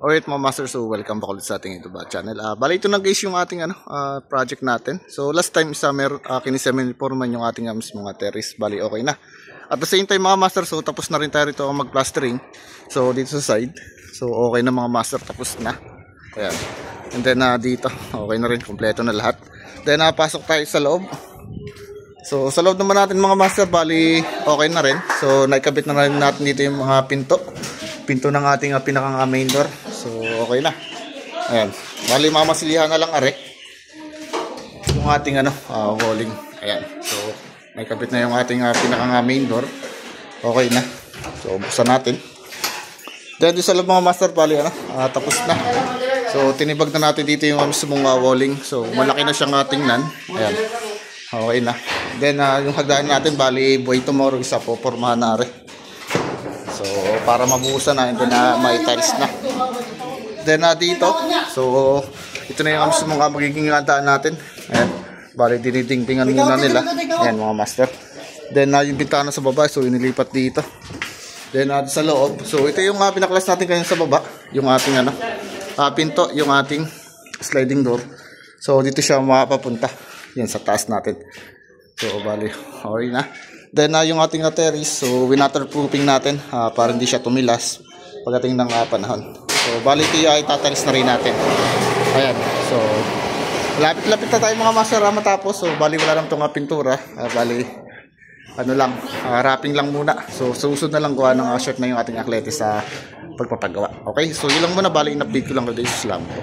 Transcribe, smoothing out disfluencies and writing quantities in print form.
Alright mga master, so welcome back ulit sa ating YouTube channel. Bali ito na guys yung ating project natin. So last time kinisemiforman yung ating mismong terrace. Bali okay na. At the same time mga master, so tapos na rin tayo rito mag-plastering. So dito sa side, so okay na mga master, tapos na. Ayan. And then dito, okay na rin, kompleto na lahat. Then pasok tayo sa loob. So sa loob naman natin mga master, bali okay na rin. So naikabit na rin natin dito yung mga pinto ng ating pinakang main door. So okay na. Ayan. Bali mamasilihan na lang are yung ating walling. Ayan. So naikabit na yung ating pinakang main door. Okay na. So buksan natin. Then sa loob mga master, bali tapos na. So tinibag na natin dito yung mismong walling. So malaki na siyang tingnan. Ayan. Okay na. Then yung hagdanan natin, bali buhay tomorrow isa po pormahan na are. So para mabuhusan na, and then may tiles na. Then dito, so ito na yung mismong magiging daan natin. Ayan. Bali dinidingdingan muna nila. Ayan mga master. Then yung bintana sa baba, so inilipat dito. Then sa loob, so ito yung pinaklas natin kanina sa baba, yung ating pinto, yung ating sliding door. So dito siya mapapunta. Yan sa taas natin. So bali okay na. Then yung ating terrace, so winaterproofing natin para hindi siya tumilas pagdating ng panahon. So bali itatalis na rin natin. Ayan. So lapit-lapit na tayo mga master matapos. So bali wala lang tong pintura. Bali wrapping lang muna. So susunod na lang gawa ng short na yung ating aklete sa pagpapagawa. Okay, so yun lang muna, bali in-update ko lang today. Salamat po.